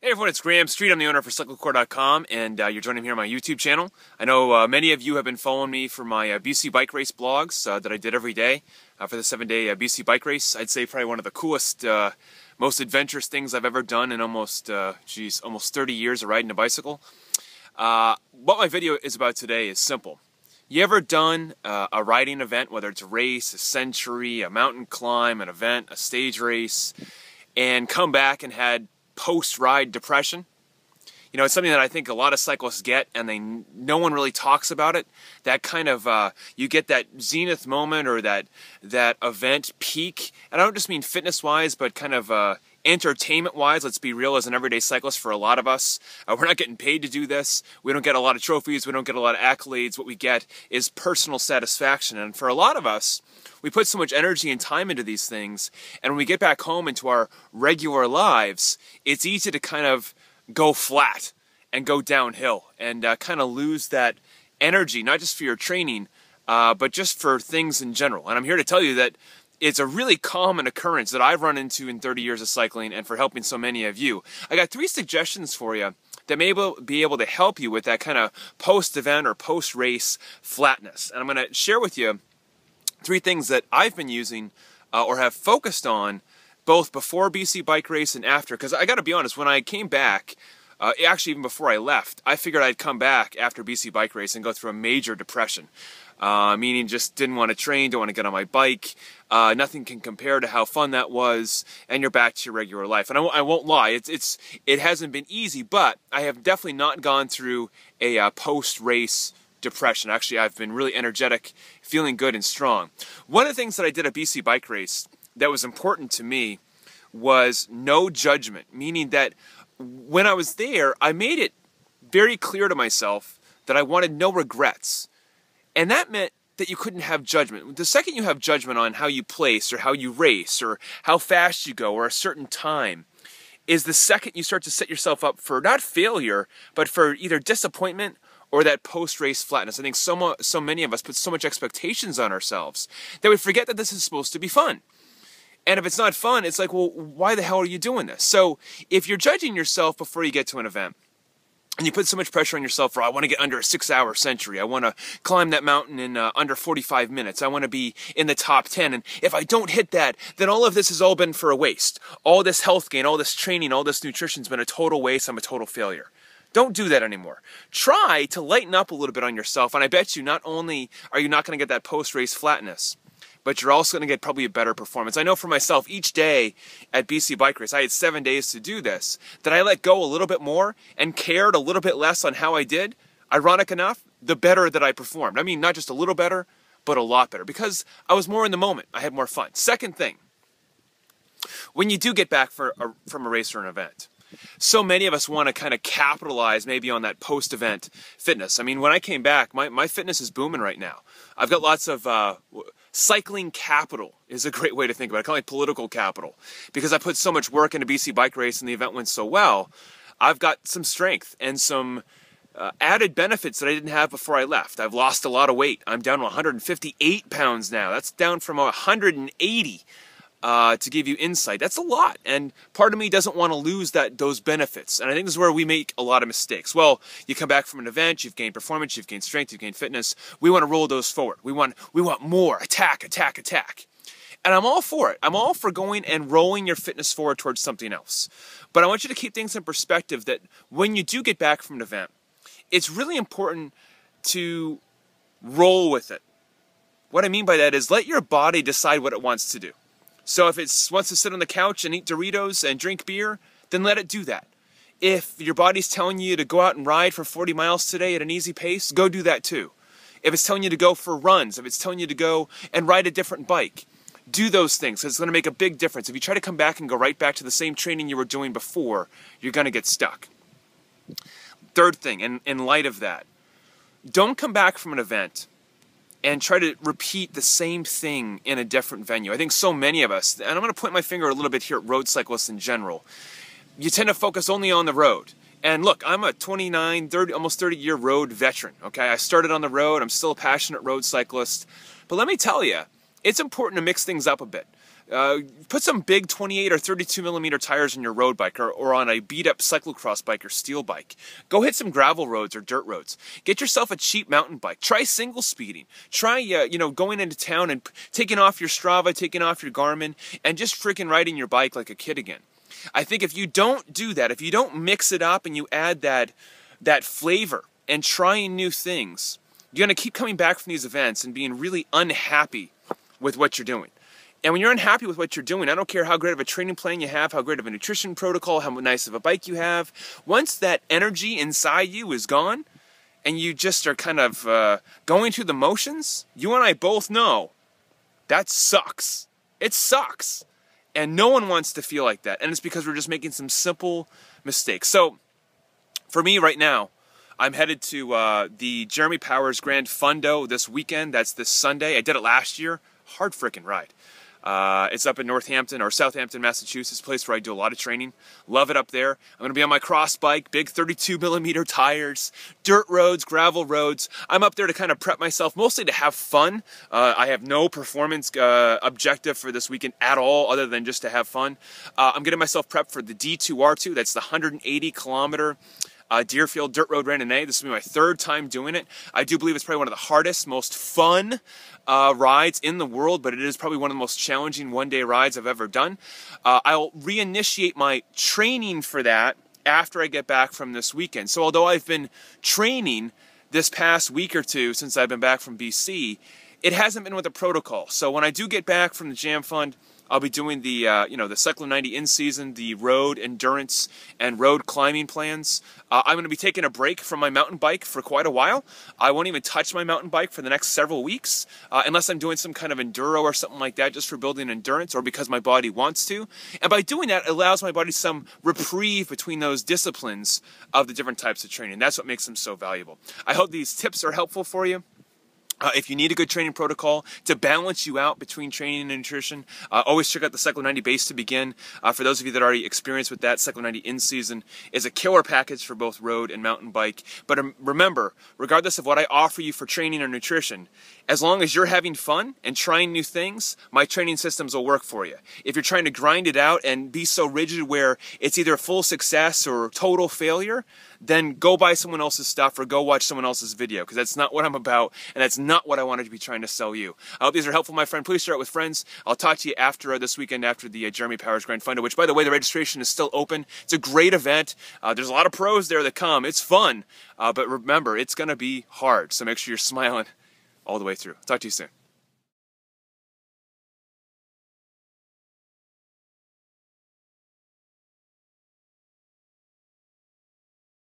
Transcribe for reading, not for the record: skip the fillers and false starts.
Hey everyone, it's Graeme Street. I'm the owner for cyclo-core.com, and you're joining me here on my YouTube channel. I know many of you have been following me for my BC bike race blogs that I did every day for the 7-day BC bike race. I'd say probably one of the coolest, most adventurous things I've ever done in almost 30 years of riding a bicycle. What my video is about today is simple. You ever done a riding event, whether it's a race, a century, a mountain climb, an event, a stage race, and come back and had post-ride depression? You know, it's something that I think a lot of cyclists get, and no one really talks about it. That kind of, you get that zenith moment or that event peak, and I don't just mean fitness-wise, but kind of entertainment-wise. Let's be real, as an everyday cyclist, for a lot of us, we're not getting paid to do this. We don't get a lot of trophies. We don't get a lot of accolades. What we get is personal satisfaction, and for a lot of us, we put so much energy and time into these things, and when we get back home into our regular lives, it's easy to kind of go flat and go downhill and kind of lose that energy, not just for your training, but just for things in general. And I'm here to tell you that it's a really common occurrence that I've run into in 30 years of cycling and for helping so many of you. I got 3 suggestions for you that may be able to help you with that kind of post-event or post-race flatness. And I'm going to share with you 3 things that I've been using or have focused on both before BC bike race and after. Because I got to be honest, when I came back, actually even before I left, I figured I'd come back after BC bike race and go through a major depression. Meaning just didn't want to train, don't want to get on my bike. Nothing can compare to how fun that was, and you're back to your regular life. And I won't lie, it hasn't been easy, but I have definitely not gone through a post-race depression. Actually, I've been really energetic, feeling good and strong. One of the things that I did at BC bike race that was important to me was no judgment, meaning that when I was there, I made it very clear to myself that I wanted no regrets. And that meant that you couldn't have judgment. The second you have judgment on how you place or how you race or how fast you go or a certain time is the second you start to set yourself up for not failure, but for either disappointment or that post-race flatness. I think so many of us put so much expectations on ourselves that we forget that this is supposed to be fun. And if it's not fun, it's like, well, why the hell are you doing this? So if you're judging yourself before you get to an event, and you put so much pressure on yourself for, I want to get under a 6-hour century, I want to climb that mountain in under 45 minutes, I want to be in the top 10, and if I don't hit that, then all of this has all been for a waste. All this health gain, all this training, all this nutrition's been a total waste, I'm a total failure. Don't do that anymore. Try to lighten up a little bit on yourself, and I bet you not only are you not going to get that post-race flatness, but you're also going to get probably a better performance. I know for myself, each day at BC Bike Race, I had 7 days to do this, that I let go a little bit more and cared a little bit less on how I did. Ironic enough, the better that I performed. I mean, not just a little better, but a lot better, because I was more in the moment. I had more fun. Second thing, when you do get back from a race or an event, so many of us want to kind of capitalize maybe on that post-event fitness. I mean, when I came back, my fitness is booming right now. I've got lots of cycling capital is a great way to think about it, kind of like political capital. Because I put so much work into BC bike race and the event went so well, I've got some strength and some added benefits that I didn't have before I left. I've lost a lot of weight. I'm down to 158 pounds now. That's down from 180. To give you insight. That's a lot, and part of me doesn't want to lose those benefits, and I think this is where we make a lot of mistakes. Well, you come back from an event, you've gained performance, you've gained strength, you've gained fitness. We want to roll those forward. We want more. Attack, attack, attack. And I'm all for it. I'm all for going and rolling your fitness forward towards something else. But I want you to keep things in perspective that when you do get back from an event, it's really important to roll with it. What I mean by that is let your body decide what it wants to do. So if it wants to sit on the couch and eat Doritos and drink beer, then let it do that. If your body's telling you to go out and ride for 40 miles today at an easy pace, go do that too. If it's telling you to go for runs, if it's telling you to go and ride a different bike, do those things. It's going to make a big difference. If you try to come back and go right back to the same training you were doing before, you're going to get stuck. Third thing, in light of that, don't come back from an event and try to repeat the same thing in a different venue. I think so many of us, and I'm going to point my finger a little bit here at road cyclists in general, you tend to focus only on the road. And look, I'm a 29, 30, almost 30-year road veteran, okay? I started on the road, I'm still a passionate road cyclist. But let me tell you, it's important to mix things up a bit. put some big 28 or 32 millimeter tires on your road bike or on a beat up cyclocross bike or steel bike. Go hit some gravel roads or dirt roads. Get yourself a cheap mountain bike. Try single speeding. Try, going into town and taking off your Strava, taking off your Garmin, and just freaking riding your bike like a kid again. I think if you don't do that, if you don't mix it up and you add that flavor and trying new things, you're going to keep coming back from these events and being really unhappy with what you're doing. And when you're unhappy with what you're doing, I don't care how great of a training plan you have, how great of a nutrition protocol, how nice of a bike you have, once that energy inside you is gone and you just are kind of going through the motions, you and I both know that sucks. It sucks. And no one wants to feel like that. And it's because we're just making some simple mistakes. So for me right now, I'm headed to the Jeremy Powers Grand Fundo this weekend. That's this Sunday. I did it last year. Hard frickin' ride. It's up in Northampton or Southampton, Massachusetts, a place where I do a lot of training. Love it up there. I'm going to be on my cross bike, big 32 millimeter tires, dirt roads, gravel roads. I'm up there to kind of prep myself, mostly to have fun. I have no performance objective for this weekend at all, other than just to have fun. I'm getting myself prepped for the D2R2. That's the 180 kilometer Deerfield Dirt Road Randonnée. This will be my third time doing it. I do believe it's probably one of the hardest, most fun rides in the world, but it is probably one of the most challenging one-day rides I've ever done. I'll reinitiate my training for that after I get back from this weekend. So although I've been training this past week or two since I've been back from BC, it hasn't been with a protocol. So when I do get back from the Jam Fund, I'll be doing the the Cyclo 90 in season, the road endurance and road climbing plans. I'm going to be taking a break from my mountain bike for quite a while. I won't even touch my mountain bike for the next several weeks, unless I'm doing some kind of enduro or something like that, just for building endurance or because my body wants to. And by doing that, it allows my body some reprieve between those disciplines of the different types of training. That's what makes them so valuable. I hope these tips are helpful for you. If you need a good training protocol to balance you out between training and nutrition, always check out the Cyclo 90 Base to begin. For those of you that are already experienced with that, Cyclo 90 in season is a killer package for both road and mountain bike. But remember, regardless of what I offer you for training or nutrition, as long as you're having fun and trying new things, my training systems will work for you. If you're trying to grind it out and be so rigid where it's either full success or total failure, then go buy someone else's stuff or go watch someone else's video, because that's not what I'm about, and that's not what I wanted to be trying to sell you. I hope these are helpful, my friend. Please share it with friends. I'll talk to you after this weekend, after the Jeremy Powers Grand Fundo, which, by the way, the registration is still open. It's a great event. There's a lot of pros there that come. It's fun, but remember, it's going to be hard, so make sure you're smiling all the way through. Talk to you soon.